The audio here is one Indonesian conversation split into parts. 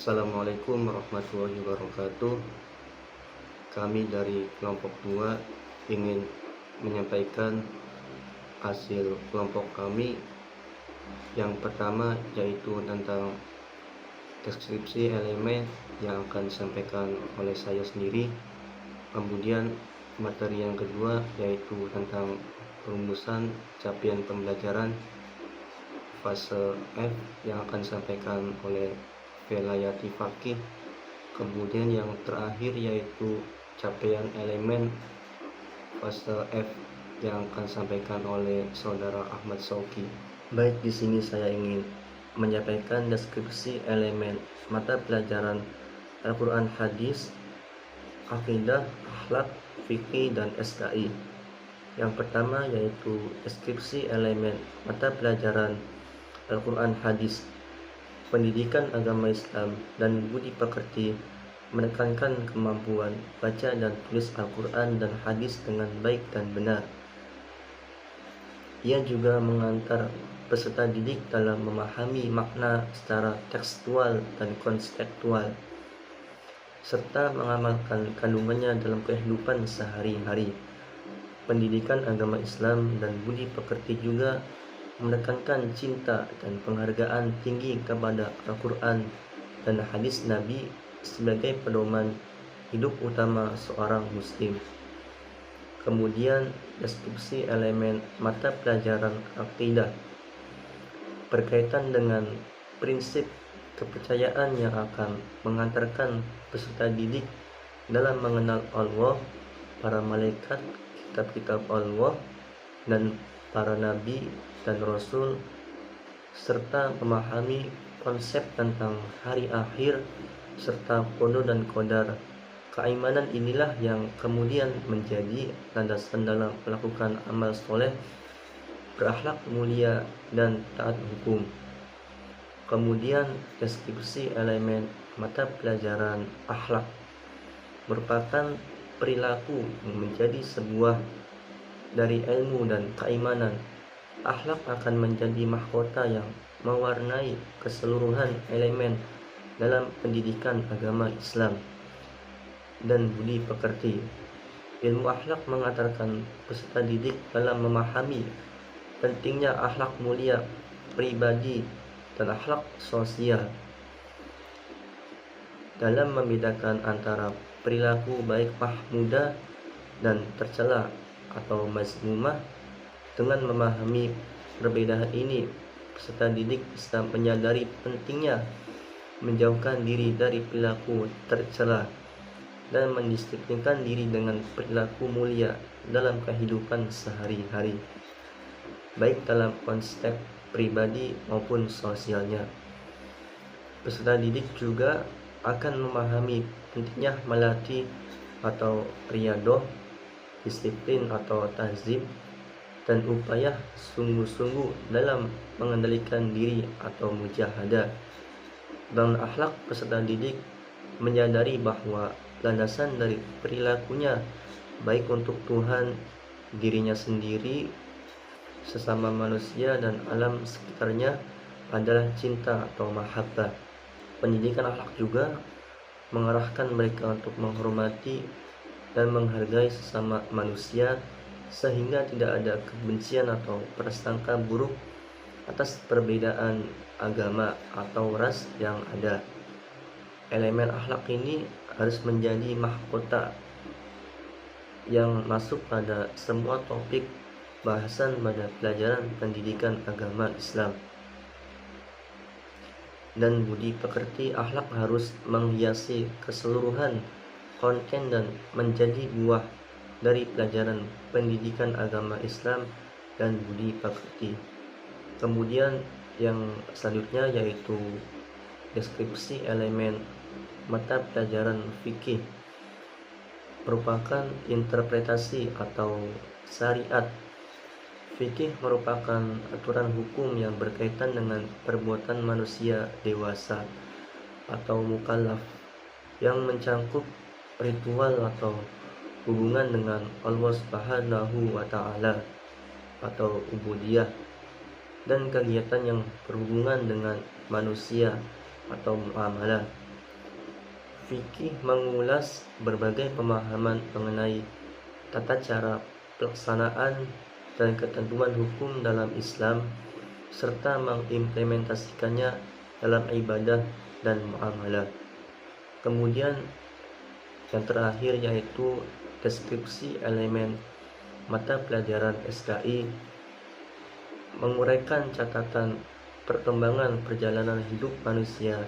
Assalamualaikum warahmatullahi wabarakatuh. Kami dari kelompok 2 ingin menyampaikan hasil kelompok kami. Yang pertama yaitu tentang deskripsi elemen yang akan disampaikan oleh saya sendiri. Kemudian materi yang kedua yaitu tentang perumusan capaian pembelajaran fase F yang akan disampaikan oleh Velayati Fakih. Kemudian yang terakhir yaitu capaian elemen fase F yang akan disampaikan oleh saudara Ahmad Sauki. Baik, di sini saya ingin menyampaikan deskripsi elemen mata pelajaran Al-Quran Hadis, Akidah, Akhlak, Fikih, dan SKI. Yang pertama yaitu deskripsi elemen mata pelajaran Al-Quran Hadis. Pendidikan agama Islam dan budi pekerti menekankan kemampuan baca dan tulis Al-Quran dan Hadis dengan baik dan benar. Ia juga mengantar peserta didik dalam memahami makna secara tekstual dan konseptual, serta mengamalkan kandungannya dalam kehidupan sehari-hari. Pendidikan agama Islam dan budi pekerti juga menekankan cinta dan penghargaan tinggi kepada Al-Quran dan hadis Nabi sebagai pedoman hidup utama seorang muslim. Kemudian deskripsi elemen mata pelajaran akidah berkaitan dengan prinsip kepercayaan yang akan mengantarkan peserta didik dalam mengenal Allah, para malaikat, kitab-kitab Allah, dan para nabi dan rasul, serta memahami konsep tentang hari akhir serta qada dan qadar. Keimanan inilah yang kemudian menjadi landasan dalam melakukan amal soleh, berakhlak mulia, dan taat hukum. Kemudian deskripsi elemen mata pelajaran akhlak merupakan perilaku yang menjadi sebuah dari ilmu dan keimanan. Akhlak akan menjadi mahkota yang mewarnai keseluruhan elemen dalam pendidikan agama Islam dan budi pekerti. Ilmu akhlak mengantarkan peserta didik dalam memahami pentingnya akhlak mulia pribadi dan akhlak sosial dalam membedakan antara perilaku baik mahmudah dan tercela atau mazmumah. Dengan memahami perbedaan ini, peserta didik bisa menyadari pentingnya menjauhkan diri dari perilaku tercela dan mendisiplinkan diri dengan perilaku mulia dalam kehidupan sehari-hari, baik dalam konteks pribadi maupun sosialnya. Peserta didik juga akan memahami pentingnya melatih atau riyadoh, disiplin atau tahzib, dan upaya sungguh-sungguh dalam mengendalikan diri atau mujahadah. Dan akhlak peserta didik menyadari bahwa landasan dari perilakunya baik untuk Tuhan, dirinya sendiri, sesama manusia, dan alam sekitarnya adalah cinta atau mahabbah. Pendidikan akhlak juga mengarahkan mereka untuk menghormati dan menghargai sesama manusia, sehingga tidak ada kebencian atau prasangka buruk atas perbedaan agama atau ras yang ada. Elemen akhlak ini harus menjadi mahkota yang masuk pada semua topik bahasan pada pelajaran pendidikan agama Islam. Dan budi pekerti akhlak harus menghiasi keseluruhan konten dan menjadi buah dari pelajaran pendidikan agama Islam dan budi pekerti. Kemudian yang selanjutnya yaitu deskripsi elemen mata pelajaran fikih, merupakan interpretasi atau syariat. Fikih merupakan aturan hukum yang berkaitan dengan perbuatan manusia dewasa atau mukallaf yang mencangkup ritual atau hubungan dengan Allah Subhanahu wa Ta'ala atau ubudiyah, dan kegiatan yang berhubungan dengan manusia atau muamalah. Fikih mengulas berbagai pemahaman mengenai tata cara pelaksanaan dan ketentuan hukum dalam Islam serta mengimplementasikannya dalam ibadah dan muamalah. Kemudian yang terakhir yaitu deskripsi elemen mata pelajaran SKI, menguraikan catatan perkembangan perjalanan hidup manusia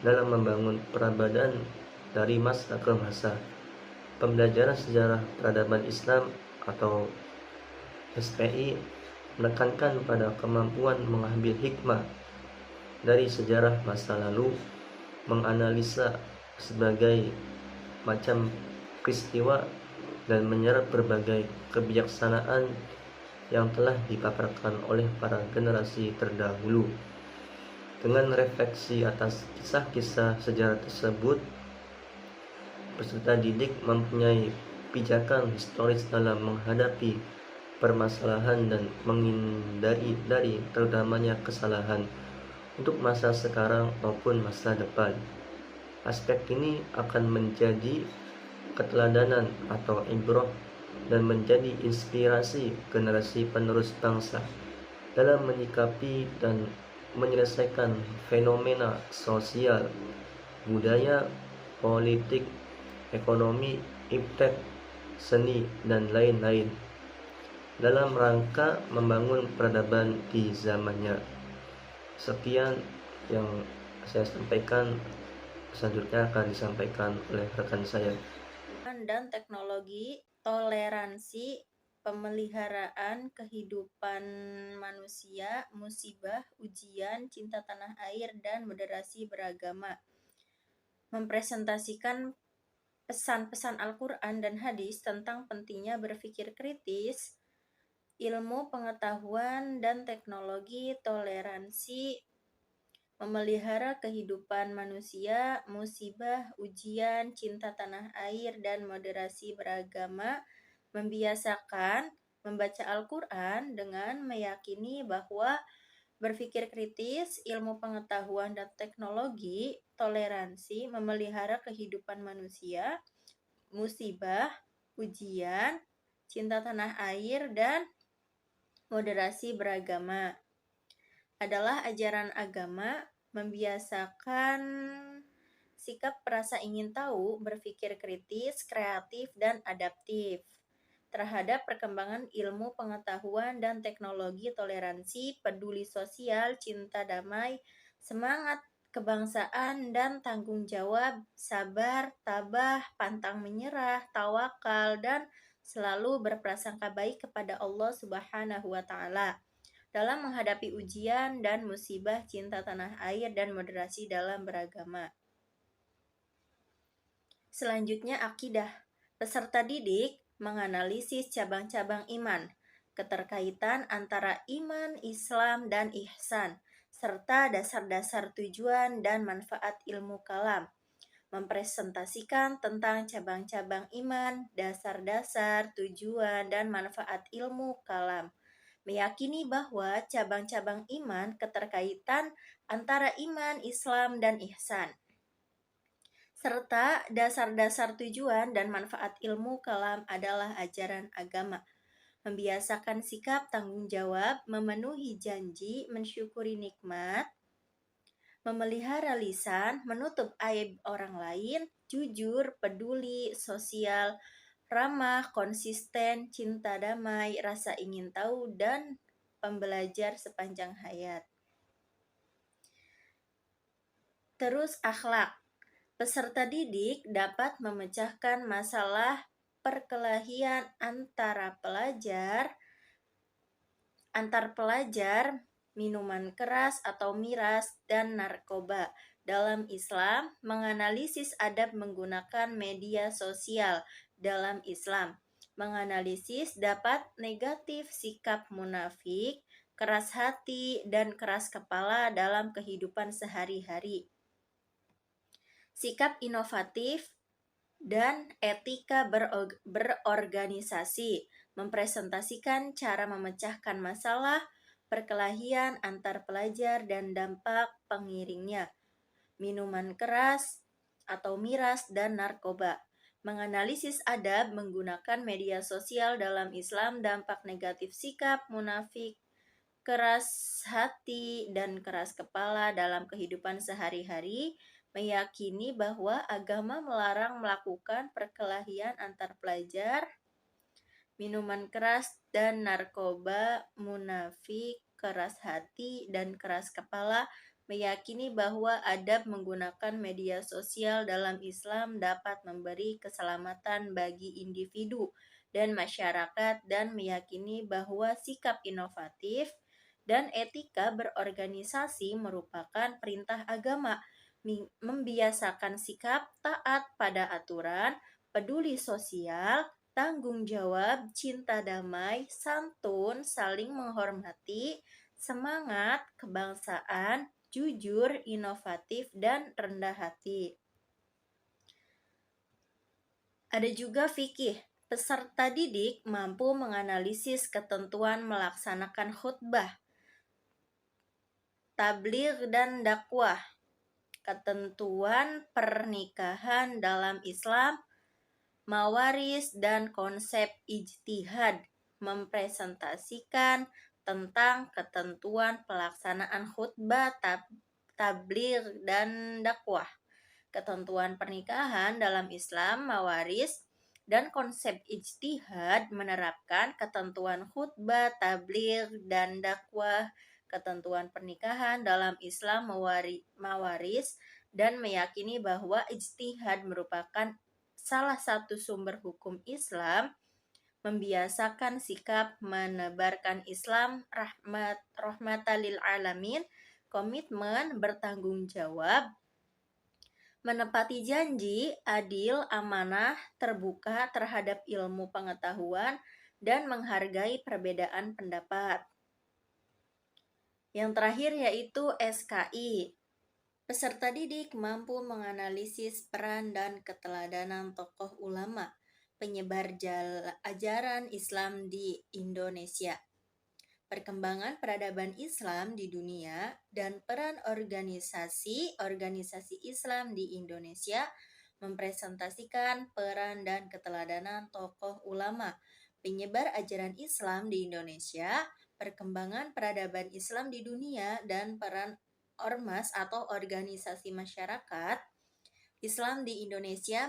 dalam membangun peradaban dari masa ke masa. Pembelajaran sejarah peradaban Islam atau SPI menekankan pada kemampuan mengambil hikmah dari sejarah masa lalu, menganalisa sebagai macam peristiwa dan menyerap berbagai kebijaksanaan yang telah dipaparkan oleh para generasi terdahulu. Dengan refleksi atas kisah-kisah sejarah tersebut, peserta didik mempunyai pijakan historis dalam menghadapi permasalahan dan menghindari dari terutama kesalahan untuk masa sekarang maupun masa depan. Aspek ini akan menjadi keteladanan atau ibrah dan menjadi inspirasi generasi penerus bangsa dalam menyikapi dan menyelesaikan fenomena sosial, budaya, politik, ekonomi, iptek, seni, dan lain-lain dalam rangka membangun peradaban di zamannya. Sekian yang saya sampaikan, selanjutnya akan disampaikan oleh rekan saya. Dan teknologi, toleransi, pemeliharaan kehidupan manusia, musibah, ujian, cinta tanah air, dan moderasi beragama. Mempresentasikan pesan-pesan Al-Quran dan hadis tentang pentingnya berpikir kritis, ilmu pengetahuan dan teknologi, toleransi, memelihara kehidupan manusia, musibah, ujian, cinta tanah air, dan moderasi beragama, membiasakan membaca Al-Quran dengan meyakini bahwa berpikir kritis, ilmu pengetahuan dan teknologi, toleransi, memelihara kehidupan manusia, musibah, ujian, cinta tanah air, dan moderasi beragama adalah ajaran agama membiasakan sikap rasa ingin tahu, berpikir kritis, kreatif, dan adaptif terhadap perkembangan ilmu pengetahuan dan teknologi, toleransi, peduli sosial, cinta damai, semangat kebangsaan dan tanggung jawab, sabar, tabah, pantang menyerah, tawakal, dan selalu berprasangka baik kepada Allah Subhanahu wa Ta'ala dalam menghadapi ujian dan musibah, cinta tanah air, dan moderasi dalam beragama. Selanjutnya, akidah. Peserta didik menganalisis cabang-cabang iman, keterkaitan antara iman, Islam, dan ihsan, serta dasar-dasar tujuan dan manfaat ilmu kalam. Mempresentasikan tentang cabang-cabang iman, dasar-dasar, tujuan, dan manfaat ilmu kalam. Meyakini bahwa cabang-cabang iman keterkaitan antara iman, Islam, dan ihsan, serta dasar-dasar tujuan dan manfaat ilmu kalam adalah ajaran agama. Membiasakan sikap tanggung jawab, memenuhi janji, mensyukuri nikmat, memelihara lisan, menutup aib orang lain, jujur, peduli, sosial, ramah, konsisten, cinta damai, rasa ingin tahu, dan pembelajar sepanjang hayat. Terus akhlak. Peserta didik dapat memecahkan masalah perkelahian antar pelajar, minuman keras atau miras, dan narkoba. Dalam Islam, menganalisis adab menggunakan media sosial dalam Islam. Menganalisis dapat negatif sikap munafik, keras hati, dan keras kepala dalam kehidupan sehari-hari. Sikap inovatif dan etika berorganisasi, mempresentasikan cara memecahkan masalah perkelahian antar pelajar dan dampak pengiringnya. Minuman keras atau miras dan narkoba. Menganalisis adab menggunakan media sosial dalam Islam, dampak negatif sikap munafik, keras hati, dan keras kepala dalam kehidupan sehari-hari, meyakini bahwa agama melarang melakukan perkelahian antar pelajar, minuman keras, dan narkoba. Munafik, keras hati, dan keras kepala meyakini bahwa adab menggunakan media sosial dalam Islam dapat memberi keselamatan bagi individu dan masyarakat, dan meyakini bahwa sikap inovatif dan etika berorganisasi merupakan perintah agama, membiasakan sikap taat pada aturan, peduli sosial, tanggung jawab, cinta damai, santun, saling menghormati, semangat, kebangsaan, jujur, inovatif, dan rendah hati. Ada juga fikih. Peserta didik mampu menganalisis ketentuan melaksanakan khutbah, tabligh, dan dakwah, ketentuan pernikahan dalam Islam, mawaris, dan konsep ijtihad, mempresentasikan tentang ketentuan pelaksanaan khutbah, tabligh, dan dakwah, ketentuan pernikahan dalam Islam, mawaris, dan konsep ijtihad, menerapkan ketentuan khutbah, tabligh, dan dakwah, ketentuan pernikahan dalam Islam, mawaris, dan meyakini bahwa ijtihad merupakan salah satu sumber hukum Islam, membiasakan sikap menebarkan Islam rahmatan lil alamin, komitmen bertanggung jawab, menepati janji, adil, amanah, terbuka terhadap ilmu pengetahuan, dan menghargai perbedaan pendapat. Yang terakhir yaitu SKI. Peserta didik mampu menganalisis peran dan keteladanan tokoh ulama, penyebar ajaran Islam di Indonesia, perkembangan peradaban Islam di dunia, dan peran organisasi Islam di Indonesia, mempresentasikan peran dan keteladanan tokoh ulama, penyebar ajaran Islam di Indonesia, perkembangan peradaban Islam di dunia, dan peran ormas atau organisasi masyarakat Islam di Indonesia,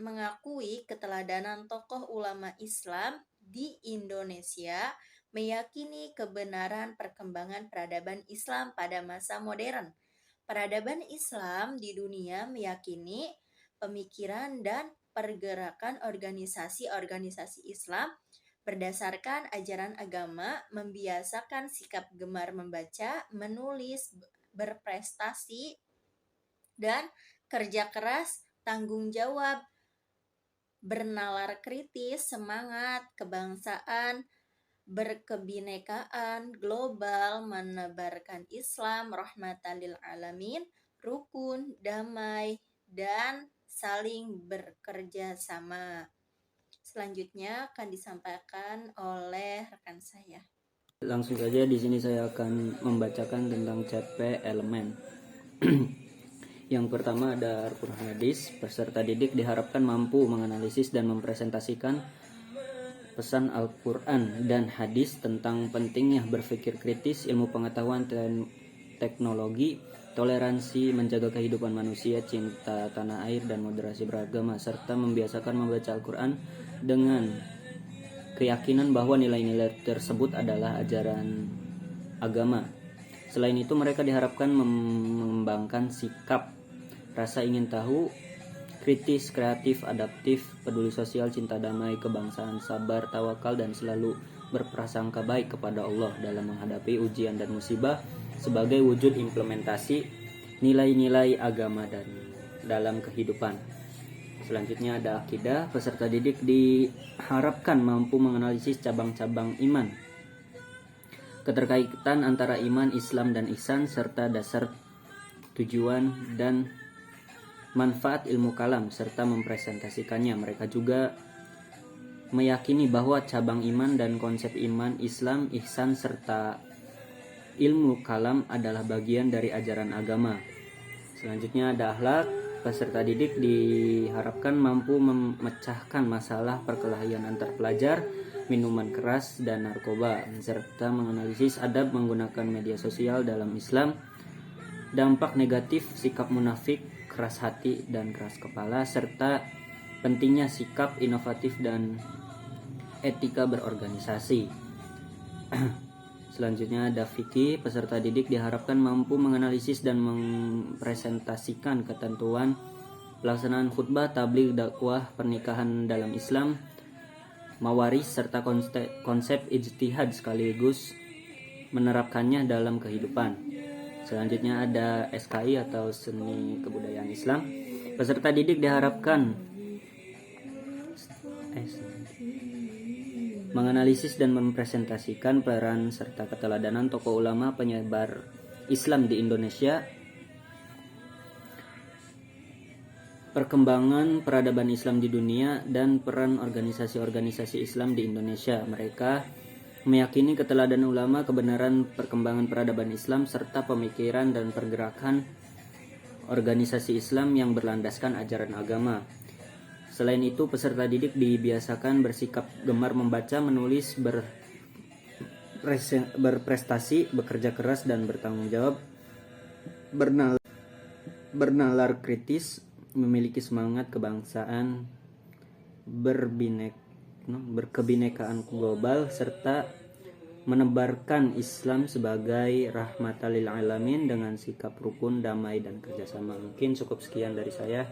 mengakui keteladanan tokoh ulama Islam di Indonesia, meyakini kebenaran perkembangan peradaban Islam pada masa modern. Peradaban Islam di dunia meyakini pemikiran dan pergerakan organisasi Islam berdasarkan ajaran agama, membiasakan sikap gemar membaca, menulis, berprestasi, dan kerja keras, tanggung jawab, bernalar kritis, semangat, kebangsaan, berkebinekaan global, menebarkan Islam rahmatan lil alamin, rukun, damai, dan saling bekerja sama. Selanjutnya akan disampaikan oleh rekan saya. Langsung saja di sini saya akan membacakan tentang CP elemen. Yang pertama ada Al-Quran Hadis. Peserta didik diharapkan mampu menganalisis dan mempresentasikan pesan Al-Quran dan Hadis tentang pentingnya berpikir kritis, ilmu pengetahuan dan teknologi, toleransi, menjaga kehidupan manusia, cinta tanah air, dan moderasi beragama, serta membiasakan membaca Al-Quran dengan keyakinan bahwa nilai-nilai tersebut adalah ajaran agama. Selain itu, mereka diharapkan mengembangkan sikap, rasa ingin tahu, kritis, kreatif, adaptif, peduli sosial, cinta damai, kebangsaan, sabar, tawakal, dan selalu berprasangka baik kepada Allah dalam menghadapi ujian dan musibah sebagai wujud implementasi nilai-nilai agama dan dalam kehidupan. Selanjutnya ada akidah. Peserta didik diharapkan mampu menganalisis cabang-cabang iman, keterkaitan antara iman, Islam, dan ihsan, serta dasar, tujuan, dan manfaat ilmu kalam, serta mempresentasikannya. Mereka juga meyakini bahwa cabang iman dan konsep iman, Islam, ihsan, serta ilmu kalam adalah bagian dari ajaran agama. Selanjutnya ada akhlak. peserta didik diharapkan mampu memecahkan masalah perkelahian antar pelajar, minuman keras, dan narkoba, serta menganalisis adab menggunakan media sosial dalam Islam, dampak negatif sikap munafik, keras hati, dan keras kepala, serta pentingnya sikap inovatif dan etika berorganisasi. Selanjutnya ada fikih. Peserta didik diharapkan mampu menganalisis dan mempresentasikan ketentuan pelaksanaan khutbah, tabligh, dakwah, pernikahan dalam Islam, mawaris, serta konsep ijtihad sekaligus menerapkannya dalam kehidupan. Selanjutnya ada SKI atau seni kebudayaan Islam. Peserta didik diharapkan menganalisis dan mempresentasikan peran serta keteladanan tokoh ulama penyebar Islam di Indonesia, perkembangan peradaban Islam di dunia, dan peran organisasi-organisasi Islam di Indonesia. Mereka meyakini keteladanan ulama, kebenaran perkembangan peradaban Islam, serta pemikiran dan pergerakan organisasi Islam yang berlandaskan ajaran agama. Selain itu, peserta didik dibiasakan bersikap gemar membaca, menulis, berprestasi, bekerja keras dan bertanggung jawab, bernalar kritis, memiliki semangat kebangsaan, berkebinekaan global, serta menebarkan Islam sebagai rahmatan lil alamin dengan sikap rukun, damai, dan kerjasama. Mungkin cukup sekian dari saya.